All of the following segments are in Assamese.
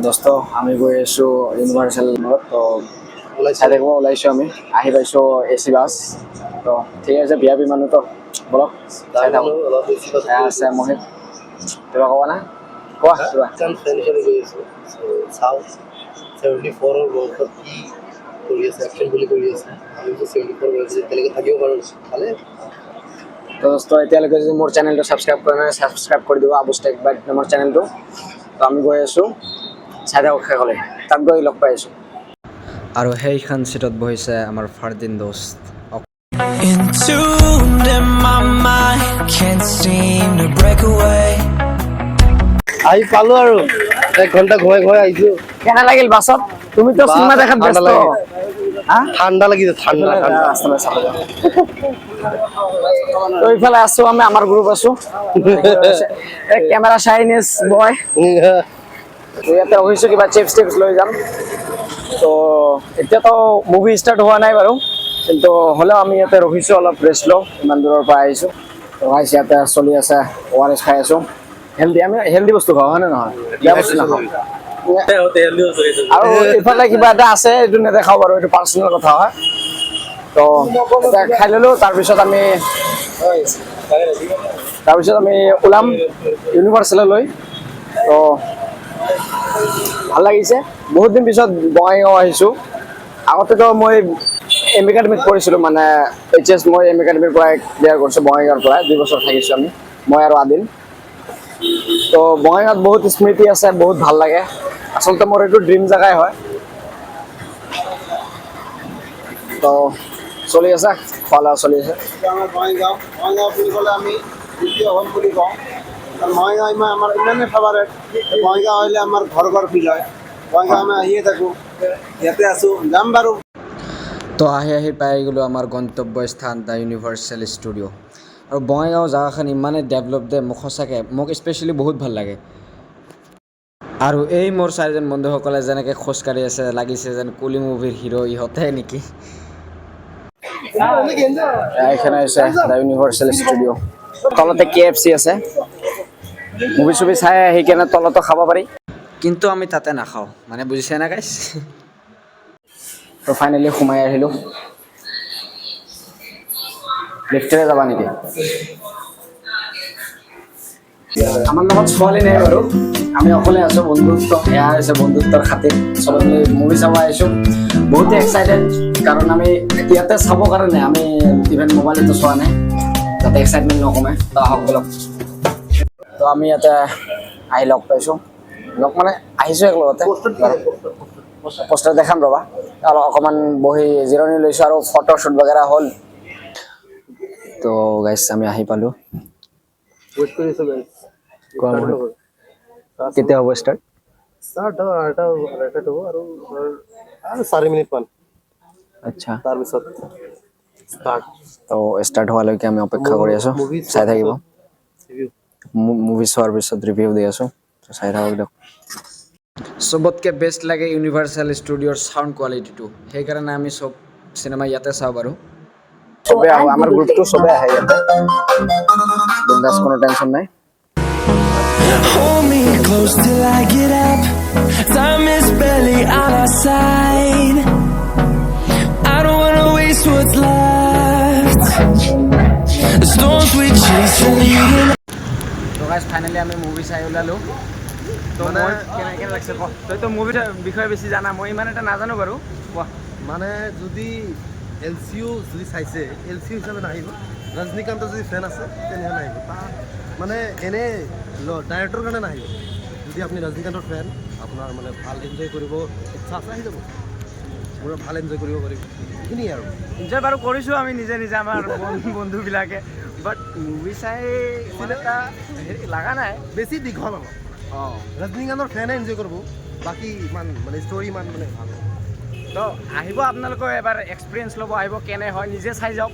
দোস্ত আমি গৈ আছোঁ ইউনিভাৰ্চেল মলত তো চাই থাকিব ওলাইছোঁ আমি আহি পাইছোঁ এ চি বাছ তো ঠিক আছে বিয়া বিমানো তো বলক চাই থাকোঁ আছে মোহিত কিবা ক'ব না কোৱা কিবা চাওঁ 74ৰ বৰ্ষত কি কৰি আছে একশ্যন বুলি কৰি আছে আমি 74 বৰ্ষত এতিয়ালৈকে থাকিব পাৰোঁ ভালে তো দোস্ত এতিয়ালৈকে যদি মোৰ চেনেলটো ছাবস্ক্ৰাইব কৰা নাই ছাবস্ক্ৰাইব কৰি দিব আবুজ টেক বাইক নামৰ চেনেলটো তো আমি গৈ আছোঁ চাই থাকক শেষলৈ তাত গৈ লগ পাই আছোঁ আৰু সেইখন চিটত বহিছে আমাৰ ফাৰদিন দোস্ত Entombed in my mind, can't seem to break away. আহি পালোঁ আৰু 1 ঘণ্টা ঘূৰাই ঘূৰাই আহিছোঁ কেনে লাগিল বাছত তুমি তো চিনেমা দেখাত ব্যস্ত ঠাণ্ডা লাগিছে ঠাণ্ডা তো এইফালে আছো আমি আমাৰ গ্ৰুপ আছো কেমেৰা চাইনিজ বয় ইয়াতে ৰহিছোঁ কিবা চিপছ টিপছ লৈ যাম তো এতিয়াতো মুভি ষ্টাৰ্ট হোৱা নাই বাৰু কিন্তু হ'লেও আমি ইয়াতে ৰহিছোঁ অলপ ৰেষ্ট লওঁ ইমান দূৰৰ পৰা আহিছোঁ তো গাইছ ইয়াতে চলি আছে ORS খাই আছোঁ হেল্ডি আমি হেল্ডি বস্তু খাওঁ হয় নে নহয় বেয়া বস্তু নাখাওঁ আৰু ইফালে কিবা এটা আছে এইটো নেদেখাওঁ বাৰু এইটো পাৰ্চনেল কথা হয় তো এতিয়া খাই ল'লোঁ তাৰপিছত আমি ওলাম ইউনিভাৰ্চেললৈ তো ভাল লাগিছে বহুত দিন পিছত বঙাইগাঁও আহিছোঁ আগতেতো মই এম একাডেমিত পঢ়িছিলোঁ মানে HS মই এম একাডেমিৰ পৰাই ক্লিয়াৰ কৰিছোঁ বঙাইগাঁৱৰ পৰা 2 বছৰ থাকিছোঁ আমি মই আৰু আদিল তো বঙাইগাঁৱত বহুত স্মৃতি আছে বহুত ভাল লাগে আচলতে মোৰ এইটো ড্ৰিম জেগাই হয় তো চলি আছে খোৱা লোৱা চলি আছে আমাৰ বঙাইগাঁও বুলি ক'লে আমি দ্বিতীয় হোম বুলি কওঁ কাৰণ বঙাইগাঁও আমাৰ ইমানেই ফেভাৰেট বঙাইগাঁও আহিলে আমাৰ ঘৰ ফিল হয় বঙাইগাঁও আমি আহিয়ে থাকোঁ ইয়াতে আছোঁ যাম বাৰু তো আহি পাই গ'লোঁ আমাৰ গন্তব্য স্থান দ্য ইউনিভাৰ্চেল ষ্টুডিঅ' আৰু বঙাইগাঁও জেগাখন ইমানেই ডেভেলপ দে মোক সঁচাকৈ মোক স্পেচিয়েলি বহুত ভাল লাগে আৰু এই মোৰ 4জন বন্ধুসকলে যেনেকৈ খোজকাঢ়ি আছে লাগিছে যেন কুলি মুভিৰ হিৰো ইহঁতে নেকি এইখানে আছে দ্য ইউনিভাৰ্চেল ষ্টুডিঅ' তলতে KFC আছে মুভি চুভি চাই আহি কেনে তলতো খাব পাৰি কিন্তু আমি তাতে নাখাওঁ মানে বুজিছে না গাইছ তো ফাইনেলি সোমাই আহিলোঁ লিফ্টেৰে যাবা নেকি আমাৰ লগত ছোৱালী নাই বাৰু আমি অকলে আছোঁ বন্ধুত্ব এয়া হৈছে বন্ধুত্বৰ খাতিৰ চবে মুভি চাব আহিছোঁ বহুতে এক্সাইটেড কাৰণ আমি ইয়াতে চাব কাৰণে আমি ইভেন মোবাইলতো চোৱা নাই যাতে এক্সাইটমেণ্ট নকমে তো আহক বলক তো আমি ইয়াতে আহি লগ পাইছোঁ লগ মানে আহিছোঁ একেলগতে পোষ্টাৰ দেখাম ৰ'বা অকণমান বহি জিৰণি লৈছোঁ আৰু ফটো শ্বুট বাগেৰা হ'ল তো গাইছ আমি আহি পালোঁ ৱেইট কৰি আছোঁ গাইছ কেতিয়া হ'ব ষ্টাৰ্ট ষ্টাৰ্ট হ'ব আঢ়ৈটা হ'ব আৰু 4 মিনিটমান আচ্ছা তাৰপিছত ষ্টাৰ্ট তো ষ্টাৰ্ট হোৱালৈকে আমি অপেক্ষা কৰি আছোঁ চাই থাকিব মুভি চোৱাৰ পিছত ৰিভিউ দি আছোঁ চাই থাকক দিয়ক চবতকৈ বেষ্ট লাগে ইউনিভাৰ্চেল ষ্টুডিঅ'ৰ চাউণ্ড কোৱালিটিটো সেইকাৰণে আমি চব চিনেমা ইয়াতে চাওঁ বাৰু চবে আহোঁ আমাৰ গ্ৰুপটো চবে আহে ইয়াতে বিন্দাছ কোনো টেনশ্যন নাই Hold me close till I get up. Time is barely on our side. I don't wanna waste what's left. The storms we chase are leading. তো গাইছ ফাইনেলি আমি মুভি চাই ওলালোঁ তো মই কেনেকৈ লাগিছে ক তইতো মুভিৰ বিষয়ে বেছি জানা মই ইমান এটা নাজানো বাৰু কোৱা মানে যদি LCU যদি চাইছে LCU হিচাপে নাহিব ৰজনীকান্তৰ যদি ফেন আছে তেনেহ'লে নাহিব তাৰ মানে এনে ডাইৰেক্টৰ কাৰণে নাহিব যদি আপুনি ৰজনীকান্তৰ ফেন আপোনাৰ মানে ভাল এনজয় কৰিব ইচ্ছা আছে আহি যাব পুৰা ভাল এনজয় কৰিব পাৰিব সেইখিনিয়ে আৰু এনজয় বাৰু কৰিছোঁ আমি নিজে নিজে আমাৰ বন্ধুবিলাকে বাট মুভি চাই ইমান এটা হেৰি লগা নাই বেছি দীঘল অলপ অঁ ৰজনীকান্তৰ ফেনে এনজয় কৰিব বাকী ইমান মানে ষ্টৰি ইমান মানে ভাল তো আহিব আপোনালোকৰ এবাৰ এক্সপিৰিয়েঞ্চ ল'ব আহিব কেনে হয় নিজে চাই যাওক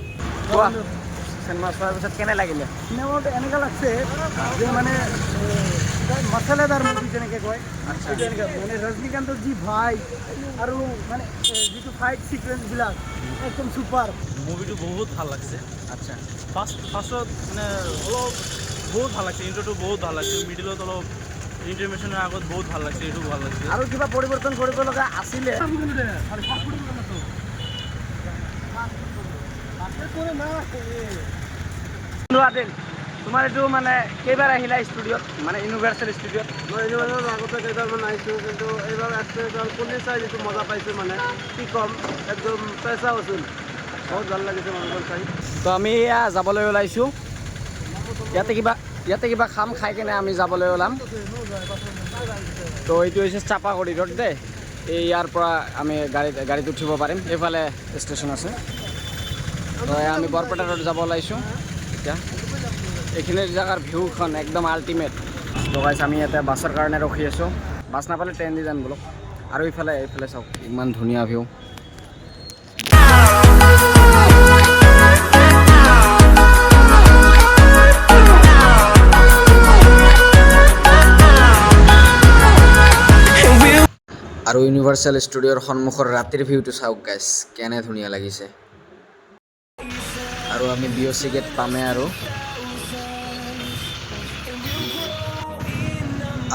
কোৱা চিনেমা চোৱাৰ পিছত কেনে লাগিলে চিনেমাটো এনেকুৱা লাগছে যে মানে মছলাদাৰ মুভি যেনেকৈ কয় তেনেকৈ মানে ৰজনীকান্তৰ যি ভাই আৰু মানে যিটো ফাইট ছিকুৱেঞ্চবিলাক একদম ছুপাৰ মুভিটো বহুত ভাল লাগছে আচ্ছা ফাৰ্ষ্টত মানে অলপ বহুত ভাল লাগছে ইন্ট্ৰটো বহুত ভাল লাগছে মিডিলত অলপ ইণ্টাৰমিশ্যনৰ আগত বহুত ভাল লাগিছে, এইটো ভাল লাগিছে। আৰু কিবা পৰিৱৰ্তন কৰিব লগা আছিলে? তোমাৰ এইটো মানে কেইবাৰ আহিলা ষ্টুডিঅ'ত, মানে ইউনিভাৰ্চেল ষ্টুডিঅ'ত? মই ইউনিভাৰ্চেল আগতে কেইবাৰমান আহিছোঁ, কিন্তু এইবাৰ পুলিচ চাই যিটো মজা পাইছোঁ, মানে কি ক'ম, একদম পইচা উচুল, বহুত ভাল লাগিছে মানুহজন চাই। তো আমি যাবলৈ ওলাইছোঁ। ইয়াতে কিবা খাম, খাই কেনে আমি যাবলৈ ওলাম। তো এইটো হৈছে চাপাগুৰি ৰোড দেই। এই ইয়াৰ পৰা আমি গাড়ীত উঠিব পাৰিম। এইফালে ষ্টেচন আছে। তো আমি বৰপেটা ৰোড যাব ওলাইছোঁ এতিয়া। এইখিনি জেগাৰ ভিউখন একদম আল্টিমেট। তো গাইছ আমি ইয়াতে বাছৰ কাৰণে ৰখি আছোঁ। বাছ নাপালে ট্ৰেইন দি যাম বোলো। আৰু এইফালে চাওক ইমান ধুনীয়া ভিউ। আৰু ইউনিভাৰ্চেল ষ্টুডিঅ'ৰ সন্মুখৰ ৰাতিৰ ভিউটো চাওক গাইছ, কেনে ধুনীয়া লাগিছে। আৰু আমি BOC গেট পামে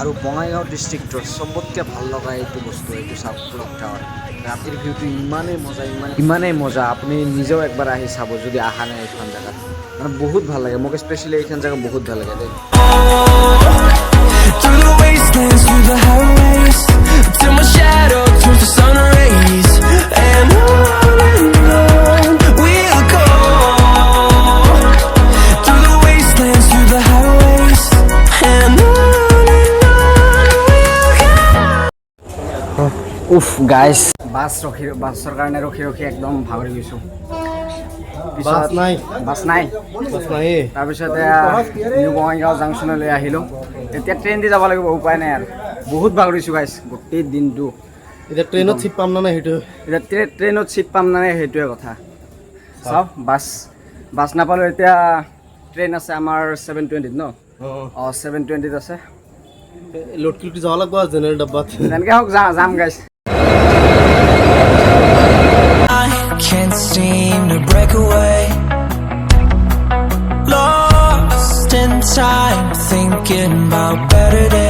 আৰু বঙাইগাঁও ডিষ্ট্ৰিক্টৰ চবতকৈ ভাল লগা এইটো বস্তু, এইটো চাওক ক্লক টাৱাৰ। ৰাতিৰ ভিউটো ইমানেই মজা, আপুনি নিজেও একবাৰ আহি চাব যদি অহা নাই এইখন জেগাত। মানে বহুত ভাল লাগে, মোক স্পেচিয়েলি এইখন জেগা বহুত ভাল লাগে দেই। Through the wastelands, through the highways, till my shadow turns to sun rays, and on we'll go. Through the wastelands, through the highways, and on we'll go. উফ গাইছ, বাছৰ কাৰণে ৰখি একদম ভাগৰি গৈছোঁ। বাছ নাই। বাছ নাই। তাৰপিছতে নিউ বঙাইগাঁও জাংচনলৈ আহিলোঁ। এতিয়া ট্ৰেইন দি যাব লাগিব, উপায় নাই আৰু। বহুত ভাগৰিছোঁ গাইছ গোটেই দিনটো। এতিয়া ট্ৰেইনত চিট পাম না নাই সেইটো। এতিয়া ট্ৰেইনত চিট পাম নাই সেইটোৱে কথা। চাওক বাছ নাপালোঁ। এতিয়া ট্ৰেইন আছে আমাৰ 7:20 ন? 7:20 আছে। লটকি যাব লাগিব জেনেৰেল ডাব্বাত। তেনেকৈ হওক যাম গাইছ। I can't seem to break away. Lost in time, thinking about better days.